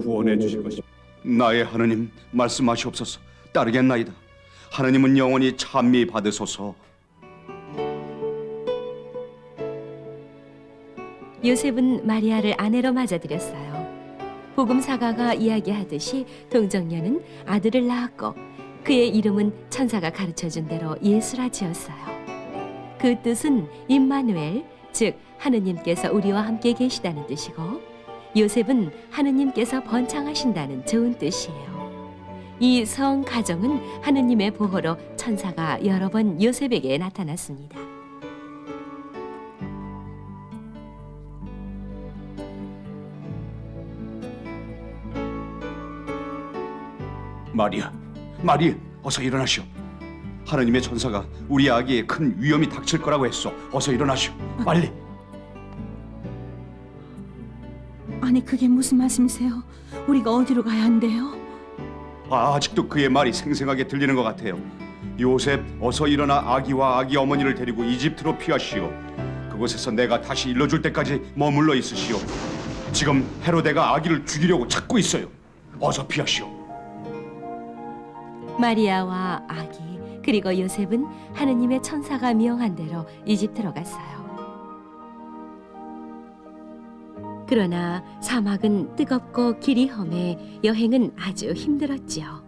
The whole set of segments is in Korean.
구원해 주실 것입니다. 나의 하느님 말씀하시옵소서. 따르겠나이다. 하느님은 영원히 찬미 받으소서. 요셉은 마리아를 아내로 맞아들였어요. 복음사가가 이야기하듯이 동정녀는 아들을 낳았고 그의 이름은 천사가 가르쳐준 대로 예수라 지었어요. 그 뜻은 임마누엘, 즉 하느님께서 우리와 함께 계시다는 뜻이고, 요셉은 하느님께서 번창하신다는 좋은 뜻이에요. 이 성 가정은 하느님의 보호로 천사가 여러 번 요셉에게 나타났습니다. 마리아, 어서 일어나시오. 하느님의 천사가 우리 아기에 큰 위험이 닥칠 거라고 했소. 어서 일어나시오. 빨리. 아니 그게 무슨 말씀이세요? 우리가 어디로 가야 한대요? 아직도 그의 말이 생생하게 들리는 것 같아요. 요셉, 어서 일어나 아기와 아기 어머니를 데리고 이집트로 피하시오. 그곳에서 내가 다시 일러줄 때까지 머물러 있으시오. 지금 헤로데가 아기를 죽이려고 찾고 있어요. 어서 피하시오. 마리아와 아기 그리고 요셉은 하느님의 천사가 명한 대로 이집트로 갔어요. 그러나 사막은 뜨겁고 길이 험해 여행은 아주 힘들었지요.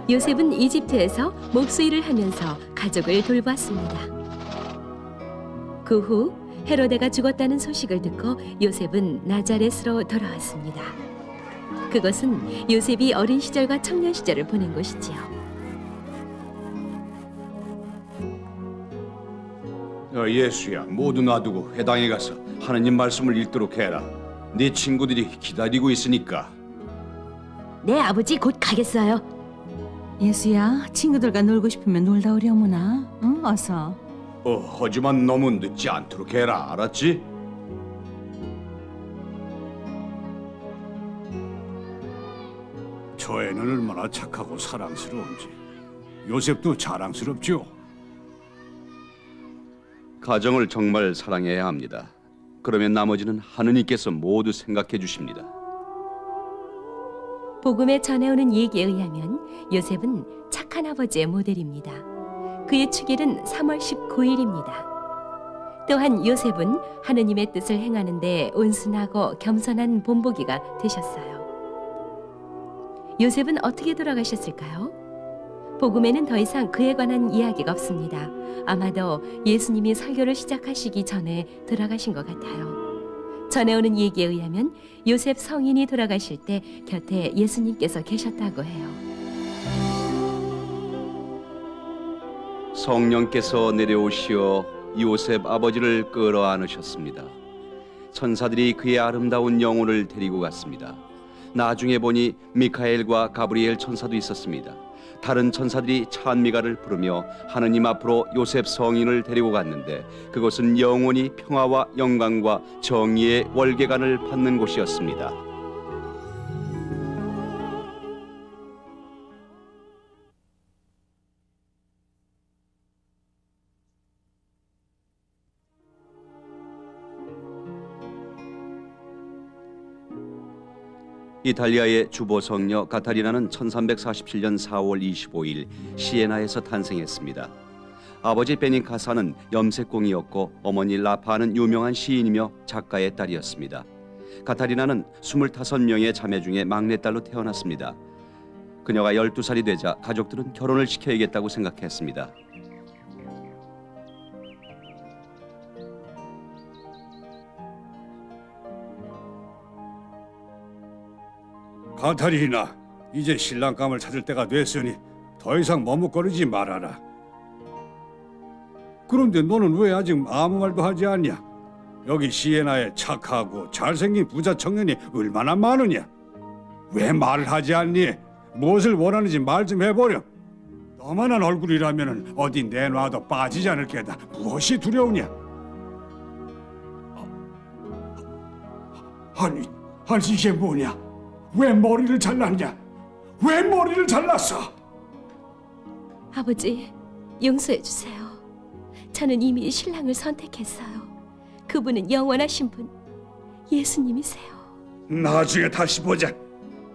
요셉은 이집트에서 목수일을 하면서 가족을 돌봤습니다. 그 후 헤로데가 죽었다는 소식을 듣고 요셉은 나자렛으로 돌아왔습니다. 그것은 요셉이 어린 시절과 청년 시절을 보낸 곳이지요. 예수야, 모두 놔두고 회당에 가서 하느님 말씀을 읽도록 해라. 네 친구들이 기다리고 있으니까. 네, 아버지 곧 가겠어요. 예수야, 친구들과 놀고 싶으면 놀다 오려무나. 응, 어서. 하지만 너무 늦지 않도록 해라. 알았지? 저 애는 얼마나 착하고 사랑스러운지. 요셉도 자랑스럽죠. 가정을 정말 사랑해야 합니다. 그러면 나머지는 하느님께서 모두 생각해 주십니다. 복음에 전해오는 얘기에 의하면 요셉은 착한 아버지의 모델입니다. 그의 축일은 3월 19일입니다. 또한 요셉은 하느님의 뜻을 행하는 데 온순하고 겸손한 본보기가 되셨어요. 요셉은 어떻게 돌아가셨을까요? 복음에는 더 이상 그에 관한 이야기가 없습니다. 아마도 예수님이 설교를 시작하시기 전에 돌아가신 것 같아요. 전해오는 얘기에 의하면 요셉 성인이 돌아가실 때 곁에 예수님께서 계셨다고 해요. 성령께서 내려오시어 요셉 아버지를 끌어안으셨습니다. 천사들이 그의 아름다운 영혼을 데리고 갔습니다. 나중에 보니 미카엘과 가브리엘 천사도 있었습니다. 다른 천사들이 찬미가를 부르며 하느님 앞으로 요셉 성인을 데리고 갔는데 그것은 영원히 평화와 영광과 정의의 월계관을 받는 곳이었습니다. 이탈리아의 주보 성녀 카타리나는 1347년 4월 25일 시에나에서 탄생했습니다. 아버지 베니카사는 염색공이었고 어머니 라파는 유명한 시인이며 작가의 딸이었습니다. 카타리나는 25명의 자매 중에 막내딸로 태어났습니다. 그녀가 12살이 되자 가족들은 결혼을 시켜야겠다고 생각했습니다. 카타리나, 이제 신랑감을 찾을 때가 됐으니 더 이상 머뭇거리지 말아라. 그런데 너는 왜 아직 아무 말도 하지 않냐? 여기 시에나에 착하고 잘생긴 부자 청년이 얼마나 많으냐? 왜 말을 하지 않니? 무엇을 원하는지 말 좀 해보렴. 너만한 얼굴이라면 어디 내놔도 빠지지 않을 게다. 무엇이 두려우냐? 아니 이게 뭐냐? 왜 머리를 잘랐냐? 왜 머리를 잘랐어? 아버지, 용서해 주세요. 저는 이미 신랑을 선택했어요. 그분은 영원하신 분, 예수님이세요. 나중에 다시 보자.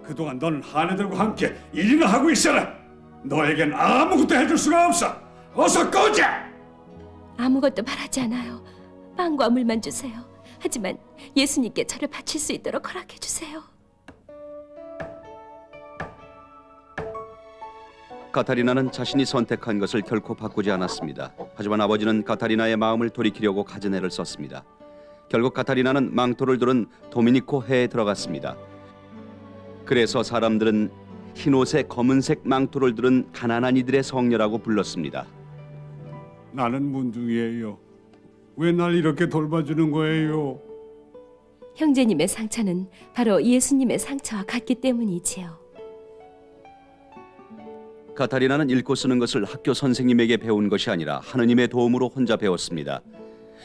그동안 너는 하네들과 함께 일이나 하고 있어라. 너에겐 아무것도 해줄 수가 없어. 어서 꺼져. 아무것도 바라지 않아요. 빵과 물만 주세요. 하지만 예수님께 저를 바칠 수 있도록 허락해 주세요. 카타리나는 자신이 선택한 것을 결코 바꾸지 않았습니다. 하지만 아버지는 카타리나의 마음을 돌이키려고 가전애를 썼습니다. 결국 카타리나는 망토를 두른 도미니코 해에 들어갔습니다. 그래서 사람들은 흰옷에 검은색 망토를 두른 가난한 이들의 성녀라고 불렀습니다. 나는 문둥이에요. 왜 날 이렇게 돌봐주는 거예요? 형제님의 상처는 바로 예수님의 상처와 같기 때문이지요. 카타리나는 읽고 쓰는 것을 학교 선생님에게 배운 것이 아니라 하느님의 도움으로 혼자 배웠습니다.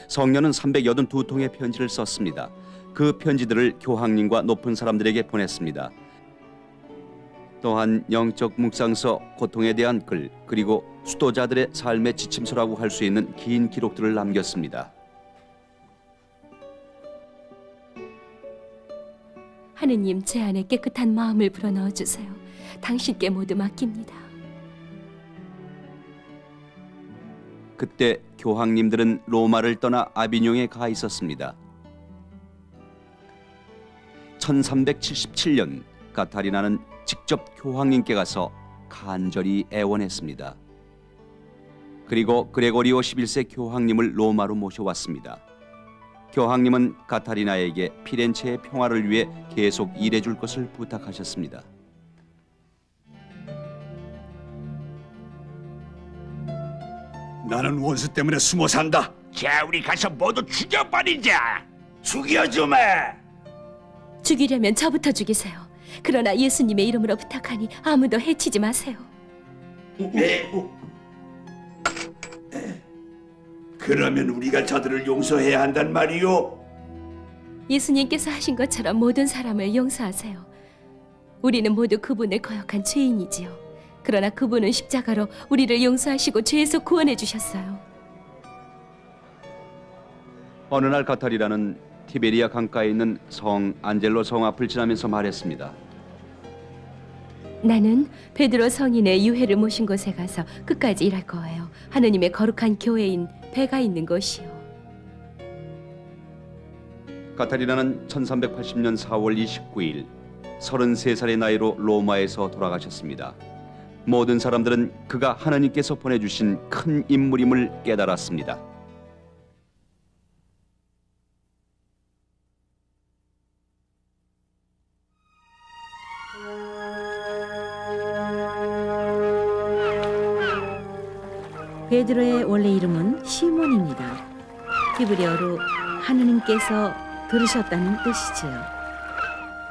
성녀는 382통의 편지를 썼습니다. 그 편지들을 교황님과 높은 사람들에게 보냈습니다. 또한 영적 묵상서, 고통에 대한 글, 그리고 수도자들의 삶의 지침서라고 할 수 있는 긴 기록들을 남겼습니다. 하느님, 제 안에 깨끗한 마음을 불어넣어 주세요. 당신께 모두 맡깁니다. 그때 교황님들은 로마를 떠나 아비뇽에 가 있었습니다. 1377년 카타리나는 직접 교황님께 가서 간절히 애원했습니다. 그리고 그레고리오 11세 교황님을 로마로 모셔왔습니다. 교황님은 카타리나에게 피렌체의 평화를 위해 계속 일해줄 것을 부탁하셨습니다. 나는 원수 때문에 숨어 산다. 자, 우리 가서 모두 죽여버리자. 죽여주마. 죽이려면 저부터 죽이세요. 그러나 예수님의 이름으로 부탁하니 아무도 해치지 마세요. 그러면 우리가 저들을 용서해야 한단 말이오. 예수님께서 하신 것처럼 모든 사람을 용서하세요. 우리는 모두 그분을 거역한 죄인이지요. 그러나 그분은 십자가로 우리를 용서하시고 죄에서 구원해 주셨어요. 어느 날 카타리나는 티베리아 강가에 있는 성 안젤로 성 앞을 지나면서 말했습니다. 나는 베드로 성인의 유해를 모신 곳에 가서 끝까지 일할 거예요. 하느님의 거룩한 교회인 배가 있는 곳이요. 카타리나는 1380년 4월 29일 33살의 나이로 로마에서 돌아가셨습니다. 모든 사람들은 그가 하나님께서 보내주신 큰 인물임을 깨달았습니다. 베드로의 원래 이름은 시몬입니다. 히브리어로 하느님께서 들으셨다는 뜻이지요.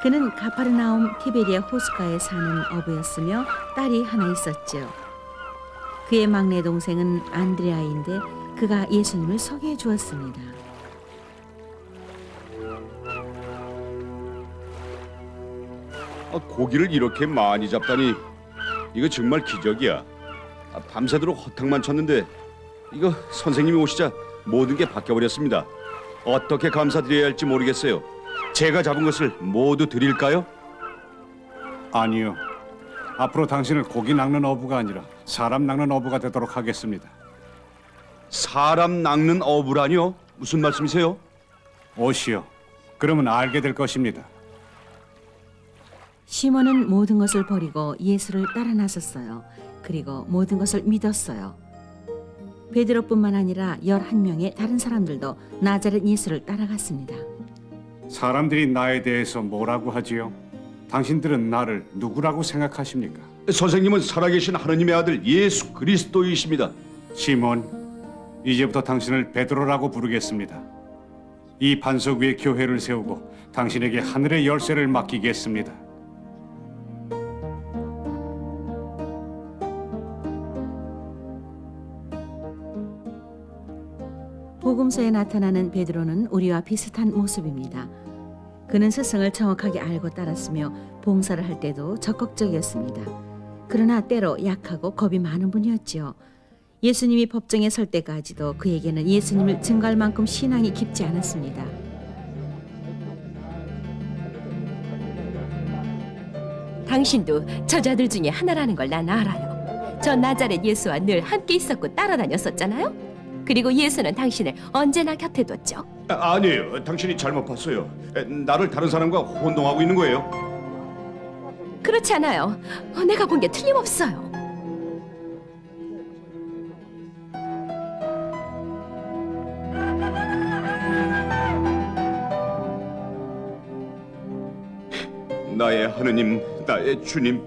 그는 가파르나움 티베리아 호숫가에 사는 어부였으며 딸이 하나 있었죠. 그의 막내 동생은 안드레아인데 그가 예수님을 소개해 주었습니다. 고기를 이렇게 많이 잡다니 이거 정말 기적이야. 밤새도록 허탕만 쳤는데 이거 선생님이 오시자 모든 게 바뀌어버렸습니다. 어떻게 감사드려야 할지 모르겠어요. 제가 잡은 것을 모두 드릴까요? 아니요. 앞으로 당신을 고기 낚는 어부가 아니라 사람 낚는 어부가 되도록 하겠습니다. 사람 낚는 어부라뇨? 무슨 말씀이세요? 오시오. 그러면 알게 될 것입니다. 시몬은 모든 것을 버리고 예수를 따라 나섰어요. 그리고 모든 것을 믿었어요. 베드로뿐만 아니라 11명의 다른 사람들도 나자렛 예수를 따라갔습니다. 사람들이 나에 대해서 뭐라고 하지요? 당신들은 나를 누구라고 생각하십니까? 선생님은 살아계신 하느님의 아들 예수 그리스도이십니다. 시몬, 이제부터 당신을 베드로라고 부르겠습니다. 이 반석 위에 교회를 세우고 당신에게 하늘의 열쇠를 맡기겠습니다. 복음서에 나타나는 베드로는 우리와 비슷한 모습입니다. 그는 스승을 정확하게 알고 따랐으며 봉사를 할 때도 적극적이었습니다. 그러나 때로 약하고 겁이 많은 분이었지요. 예수님이 법정에 설 때까지도 그에게는 예수님을 증거할 만큼 신앙이 깊지 않았습니다. 당신도 저자들 중에 하나라는 걸 난 알아요. 저 나자렛 예수와 늘 함께 있었고 따라다녔었잖아요. 그리고 예수는 당신을 언제나 곁에 뒀죠. 아니에요. 당신이 잘못 봤어요. 나를 다른 사람과 혼동하고 있는 거예요. 그렇지 않아요. 내가 본 게 틀림없어요. 나의 하느님, 나의 주님,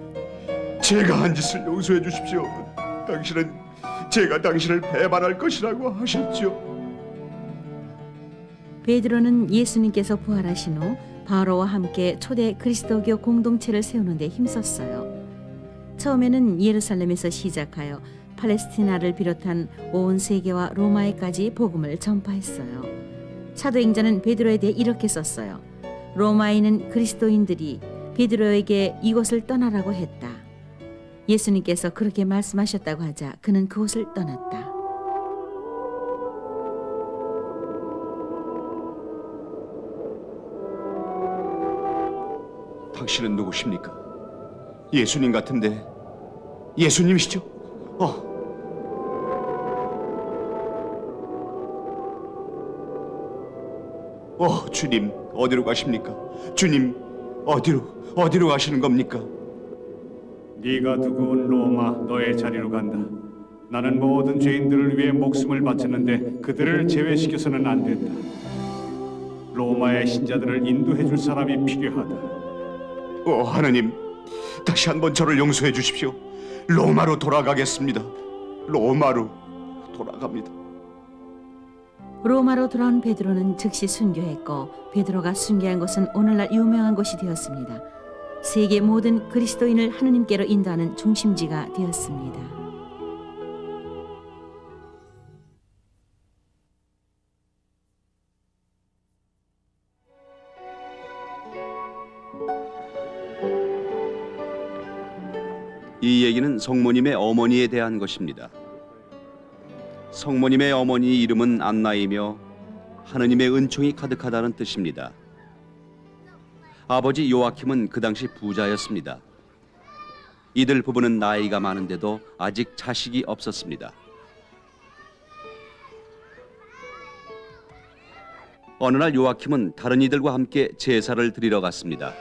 제가 한 짓을 용서해 주십시오. 당신은 제가 당신을 배반할 것이라고 하셨죠. 베드로는 예수님께서 부활하신 후 바로와 함께 초대 그리스도교 공동체를 세우는 데 힘썼어요. 처음에는 예루살렘에서 시작하여 팔레스티나를 비롯한 온 세계와 로마에까지 복음을 전파했어요. 사도행전은 베드로에 대해 이렇게 썼어요. 로마인은 그리스도인들이 베드로에게 이곳을 떠나라고 했다. 예수님께서 그렇게 말씀하셨다고 하자 그는 그곳을 떠났다. 당신은 누구십니까? 예수님 같은데 예수님이시죠? 주님 어디로 가십니까? 주님 어디로 가시는 겁니까? 네가 두고 온 로마 너의 자리로 간다. 나는 모든 죄인들을 위해 목숨을 바쳤는데 그들을 제외시켜서는 안 된다. 로마의 신자들을 인도해 줄 사람이 필요하다. 하느님, 다시 한번 저를 용서해 주십시오. 로마로 돌아가겠습니다. 로마로 돌아갑니다. 로마로 돌아온 베드로는 즉시 순교했고 베드로가 순교한 곳은 오늘날 유명한 곳이 되었습니다. 세계 모든 그리스도인을 하느님께로 인도하는 중심지가 되었습니다. 이 얘기는 성모님의 어머니에 대한 것입니다. 성모님의 어머니 이름은 안나이며 하느님의 은총이 가득하다는 뜻입니다. 아버지 요아킴은 그 당시 부자였습니다. 이들 부부는 나이가 많은데도 아직 자식이 없었습니다. 어느 날 요아킴은 다른 이들과 함께 제사를 드리러 갔습니다.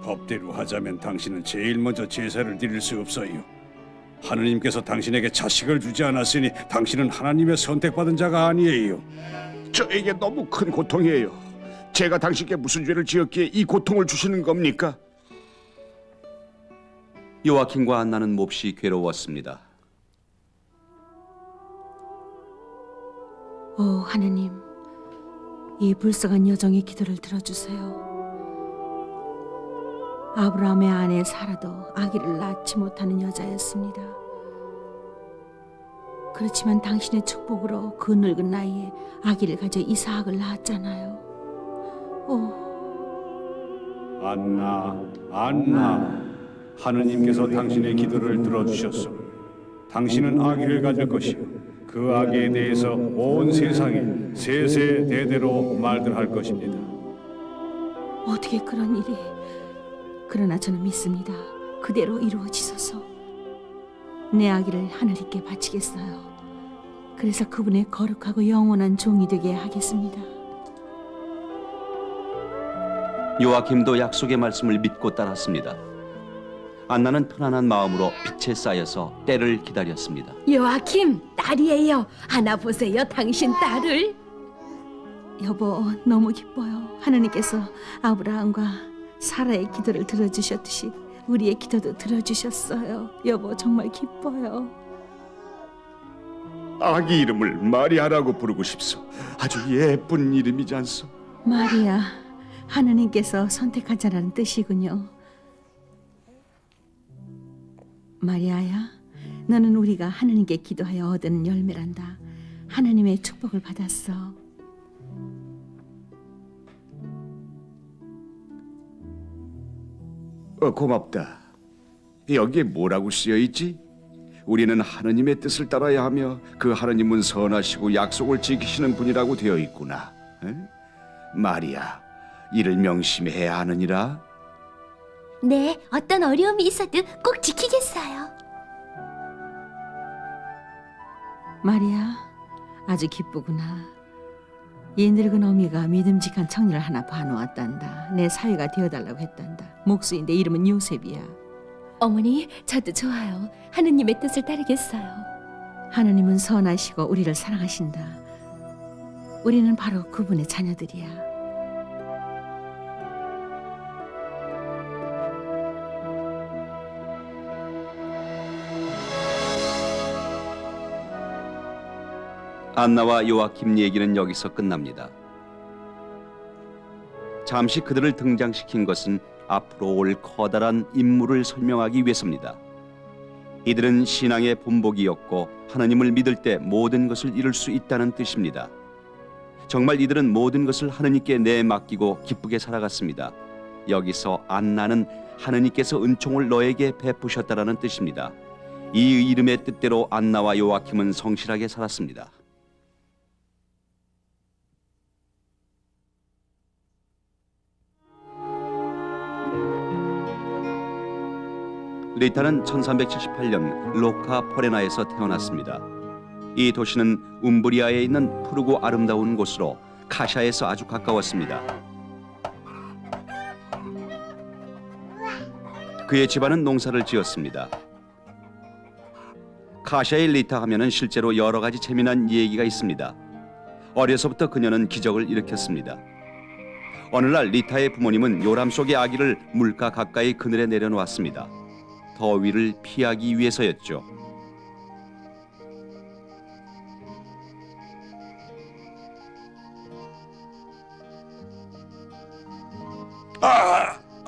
법대로 하자면 당신은 제일 먼저 제사를 드릴 수 없어요. 하느님께서 당신에게 자식을 주지 않았으니 당신은 하나님의 선택받은 자가 아니에요. 저에게 너무 큰 고통이에요. 제가 당신께 무슨 죄를 지었기에 이 고통을 주시는 겁니까? 요아킴과 안나는 몹시 괴로웠습니다. 오 하느님, 이 불쌍한 여종의 기도를 들어주세요. 아브라함의 아내 사라도 아기를 낳지 못하는 여자였습니다. 그렇지만 당신의 축복으로 그 늙은 나이에 아기를 가져 이삭을 낳았잖아요. 안나, 하느님께서 당신의 기도를 들어주셨소. 당신은 아기를 가질 것이요 그 아기에 대해서 온 세상이 세세대대로 말들 할 것입니다. 어떻게 그런 일이? 그러나 저는 믿습니다. 그대로 이루어지소서. 내 아기를 하늘님께 바치겠어요. 그래서 그분의 거룩하고 영원한 종이 되게 하겠습니다. 요아킴도 약속의 말씀을 믿고 따랐습니다. 안나는 편안한 마음으로 빛에 쌓여서 때를 기다렸습니다. 요아킴, 딸이에요. 하나 보세요, 당신 딸을. 여보, 너무 기뻐요. 하느님께서 아브라함과 사라의 기도를 들어주셨듯이 우리의 기도도 들어주셨어요. 여보, 정말 기뻐요. 아기 이름을 마리아라고 부르고 싶소. 아주 예쁜 이름이지 않소? 마리아, 하느님께서 선택한 자라는 뜻이군요. 마리아야, 너는 우리가 하느님께 기도하여 얻은 열매란다. 하느님의 축복을 받았어. 고맙다. 여기에 뭐라고 쓰여 있지? 우리는 하느님의 뜻을 따라야 하며 그 하느님은 선하시고 약속을 지키시는 분이라고 되어 있구나. 마리아, 이를 명심해야 하느니라. 네, 어떤 어려움이 있어도 꼭 지키겠어요. 마리아, 아주 기쁘구나. 이 늙은 어미가 믿음직한 청년을 하나 봐놓았단다. 내 사위가 되어달라고 했단다. 목수인데 이름은 요셉이야. 어머니, 저도 좋아요. 하느님의 뜻을 따르겠어요. 하느님은 선하시고 우리를 사랑하신다. 우리는 바로 그분의 자녀들이야. 안나와 요아킴 얘기는 여기서 끝납니다. 잠시 그들을 등장시킨 것은 앞으로 올 커다란 임무를 설명하기 위해서입니다. 이들은 신앙의 본보기였고 하나님을 믿을 때 모든 것을 이룰 수 있다는 뜻입니다. 정말 이들은 모든 것을 하나님께 내맡기고 기쁘게 살아갔습니다. 여기서 안나는 하나님께서 은총을 너에게 베푸셨다라는 뜻입니다. 이 이름의 뜻대로 안나와 요아킴은 성실하게 살았습니다. 리타는 1378년 로카 포레나에서 태어났습니다. 이 도시는 움브리아에 있는 푸르고 아름다운 곳으로 카샤에서 아주 가까웠습니다. 그의 집안은 농사를 지었습니다. 카샤의 리타 하면은 실제로 여러 가지 재미난 얘기가 있습니다. 어려서부터 그녀는 기적을 일으켰습니다. 어느 날 리타의 부모님은 요람 속의 아기를 물가 가까이 그늘에 내려놓았습니다. 더위를 피하기 위해서였죠.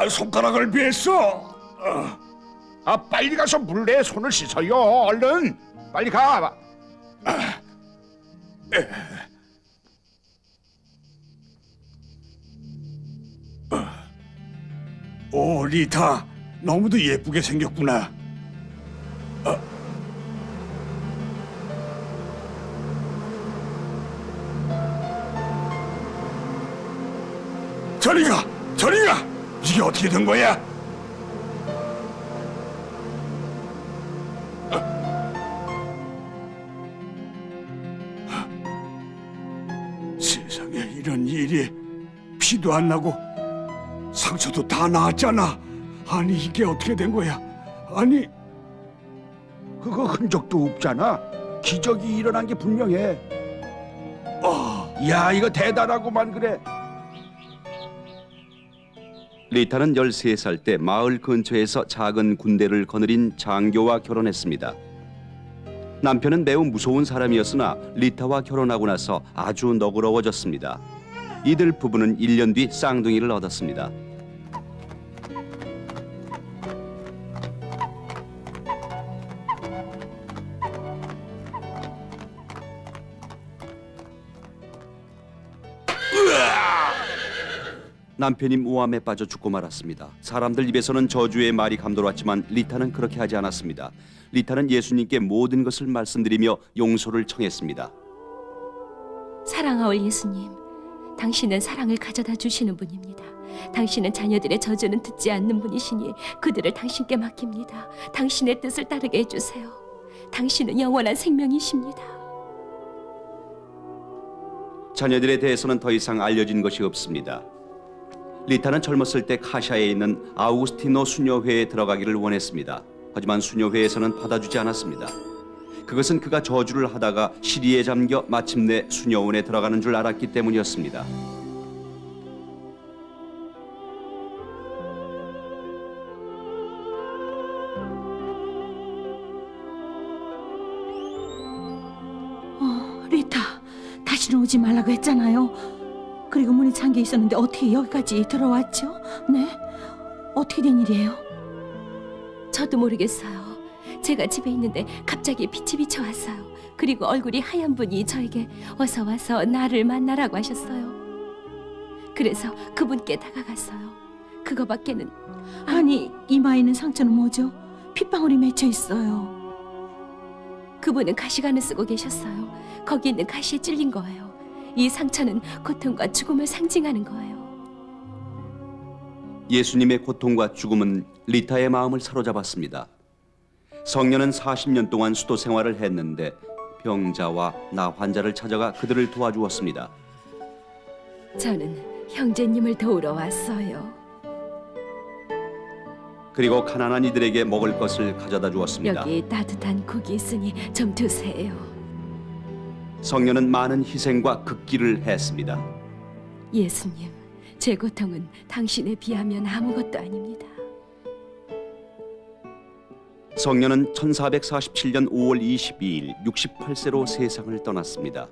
손가락을 비했어. 빨리 가서 물에 손을 씻어요. 얼른 빨리 가. 오, 리타, 너무도 예쁘게 생겼구나. 저리 가, 저리 가. 이게 어떻게 된 거야? 세상에 이런 일이. 피도 안 나고 상처도 다 나았잖아. 아니 이게 어떻게 된 거야? 아니 그거 흔적도 없잖아. 기적이 일어난 게 분명해. 야, 이거 대단하고만 그래. 리타는 13살 때 마을 근처에서 작은 군대를 거느린 장교와 결혼했습니다. 남편은 매우 무서운 사람이었으나 리타와 결혼하고 나서 아주 너그러워졌습니다. 이들 부부는 1년 뒤 쌍둥이를 얻었습니다. 남편이 모함에 빠져 죽고 말았습니다. 사람들 입에서는 저주의 말이 감돌았지만 리타는 그렇게 하지 않았습니다. 리타는 예수님께 모든 것을 말씀드리며 용서를 청했습니다. 사랑하올 예수님, 당신은 사랑을 가져다 주시는 분입니다. 당신은 자녀들의 저주는 듣지 않는 분이시니 그들을 당신께 맡깁니다. 당신의 뜻을 따르게 해주세요. 당신은 영원한 생명이십니다. 자녀들에 대해서는 더 이상 알려진 것이 없습니다. 리타는 젊었을 때 카샤에 있는 아우구스티노 수녀회에 들어가기를 원했습니다. 하지만 수녀회에서는 받아주지 않았습니다. 그것은 그가 저주를 하다가 시리에 잠겨 마침내 수녀원에 들어가는 줄 알았기 때문이었습니다. 리타, 다시는 오지 말라고 했잖아요. 그리고 문이 잠겨 있었는데 어떻게 여기까지 들어왔죠? 네? 어떻게 된 일이에요? 저도 모르겠어요. 제가 집에 있는데 갑자기 빛이 비쳐왔어요. 그리고 얼굴이 하얀 분이 저에게 어서 와서 나를 만나라고 하셨어요. 그래서 그분께 다가갔어요. 그거밖에는. 아니, 이마에 있는 상처는 뭐죠? 핏방울이 맺혀 있어요. 그분은 가시관을 쓰고 계셨어요. 거기 있는 가시에 찔린 거예요. 이 상처는 고통과 죽음을 상징하는 거예요. 예수님의 고통과 죽음은 리타의 마음을 사로잡았습니다. 성녀는 40년 동안 수도 생활을 했는데 병자와 나 환자를 찾아가 그들을 도와주었습니다. 저는 형제님을 도우러 왔어요. 그리고 가난한 이들에게 먹을 것을 가져다 주었습니다. 여기 따뜻한 국이 있으니 좀 드세요. 성녀는 많은 희생과 극기를 했습니다. 예수님, 제 고통은 당신에 비하면 아무것도 아닙니다. 성녀는 1447년 5월 22일 68세로 세상을 떠났습니다.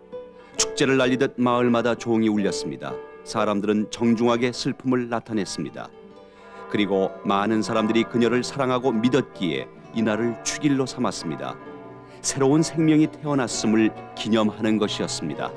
축제를 날리듯 마을마다 종이 울렸습니다. 사람들은 정중하게 슬픔을 나타냈습니다. 그리고 많은 사람들이 그녀를 사랑하고 믿었기에 이날을 축일로 삼았습니다. 새로운 생명이 태어났음을 기념하는 것이었습니다.